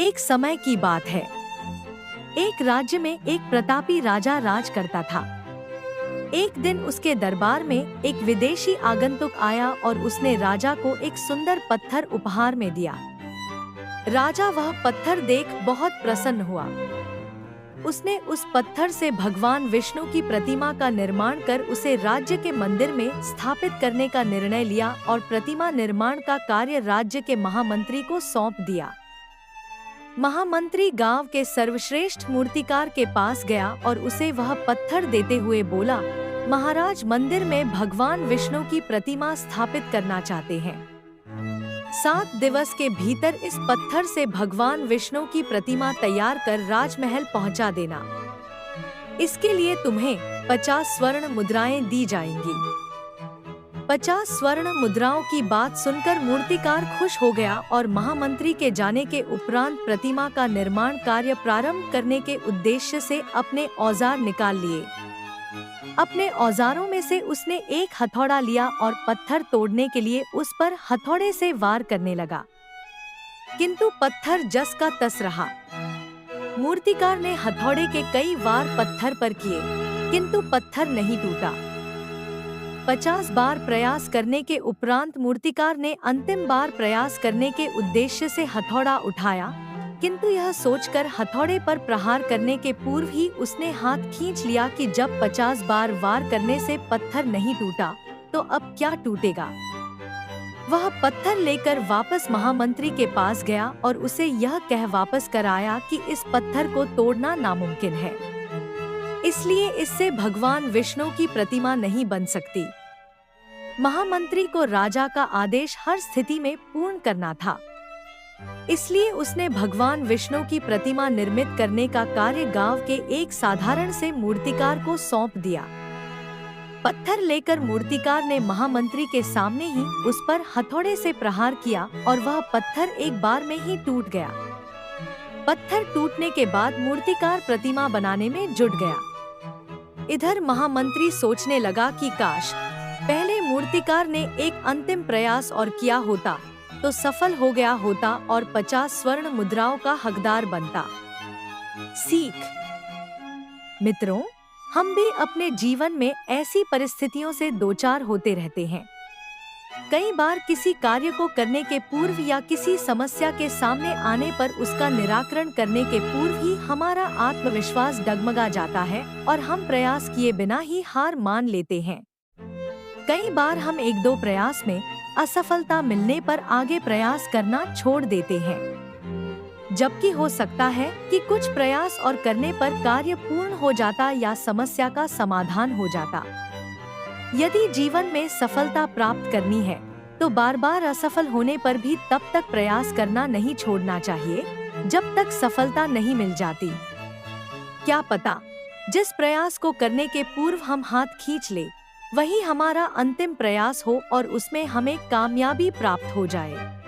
एक समय की बात है। एक राज्य में एक प्रतापी राजा राज करता था। एक दिन उसके दरबार में एक विदेशी आगंतुक आया और उसने राजा को एक सुंदर पत्थर उपहार में दिया। राजा वह पत्थर देख बहुत प्रसन्न हुआ। उसने उस पत्थर से भगवान विष्णु की प्रतिमा का निर्माण कर उसे राज्य के मंदिर में स्थापित करने का निर्णय लिया और प्रतिमा निर्माण का कार्य राज्य के महामंत्री को सौंप दिया। महामंत्री गांव के सर्वश्रेष्ठ मूर्तिकार के पास गया और उसे वह पत्थर देते हुए बोला, महाराज, मंदिर में भगवान विष्णु की प्रतिमा स्थापित करना चाहते हैं। 7 दिवस के भीतर इस पत्थर से भगवान विष्णु की प्रतिमा तैयार कर राजमहल पहुंचा देना। इसके लिए तुम्हें 50 स्वर्ण मुद्राएं दी जाएंगी। 50 स्वर्ण मुद्राओं की बात सुनकर मूर्तिकार खुश हो गया और महामंत्री के जाने के उपरांत प्रतिमा का निर्माण कार्य प्रारंभ करने के उद्देश्य से अपने औजार निकाल लिए। अपने औजारों में से उसने एक हथौड़ा लिया और पत्थर तोड़ने के लिए उस पर हथौड़े से वार करने लगा, किंतु पत्थर जस का तस रहा। मूर्तिकार ने हथौड़े के कई वार पत्थर पर किए, किंतु पत्थर नहीं टूटा। 50 बार प्रयास करने के उपरांत मूर्तिकार ने अंतिम बार प्रयास करने के उद्देश्य से हथौड़ा उठाया, किंतु यह सोचकर हथौड़े पर प्रहार करने के पूर्व ही उसने हाथ खींच लिया कि जब 50 बार वार करने से पत्थर नहीं टूटा तो अब क्या टूटेगा। वह पत्थर लेकर वापस महामंत्री के पास गया और उसे यह कह वापस कर आया कि इस पत्थर को तोड़ना नामुमकिन है, इसलिए इससे भगवान विष्णु की प्रतिमा नहीं बन सकती। महामंत्री को राजा का आदेश हर स्थिति में पूर्ण करना था, इसलिए उसने भगवान विष्णु की प्रतिमा निर्मित करने का कार्य गांव के एक साधारण से मूर्तिकार को सौंप दिया। पत्थर लेकर मूर्तिकार ने महामंत्री के सामने ही उस पर हथौड़े से प्रहार किया और वह पत्थर एक बार में ही टूट गया। पत्थर टूटने के बाद मूर्तिकार प्रतिमा बनाने में जुट गया। इधर महामंत्री सोचने लगा कि काश पहले मूर्तिकार ने एक अंतिम प्रयास और किया होता तो सफल हो गया होता और 50 स्वर्ण मुद्राओं का हकदार बनता। सीख। मित्रों, हम भी अपने जीवन में ऐसी परिस्थितियों से दो चार होते रहते हैं। कई बार किसी कार्य को करने के पूर्व या किसी समस्या के सामने आने पर उसका निराकरण करने के पूर्व ही हमारा आत्मविश्वास डगमगा जाता है और हम प्रयास किए बिना ही हार मान लेते हैं। कई बार हम 1-2 प्रयास में असफलता मिलने पर आगे प्रयास करना छोड़ देते हैं, जबकि हो सकता है कि कुछ प्रयास और करने पर कार्य पूर्ण हो जाता या समस्या का समाधान हो जाता। यदि जीवन में सफलता प्राप्त करनी है तो बार बार असफल होने पर भी तब तक प्रयास करना नहीं छोड़ना चाहिए जब तक सफलता नहीं मिल जाती। क्या पता जिस प्रयास को करने के पूर्व हम हाथ खींच ले वही हमारा अंतिम प्रयास हो और उसमें हमें कामयाबी प्राप्त हो जाए।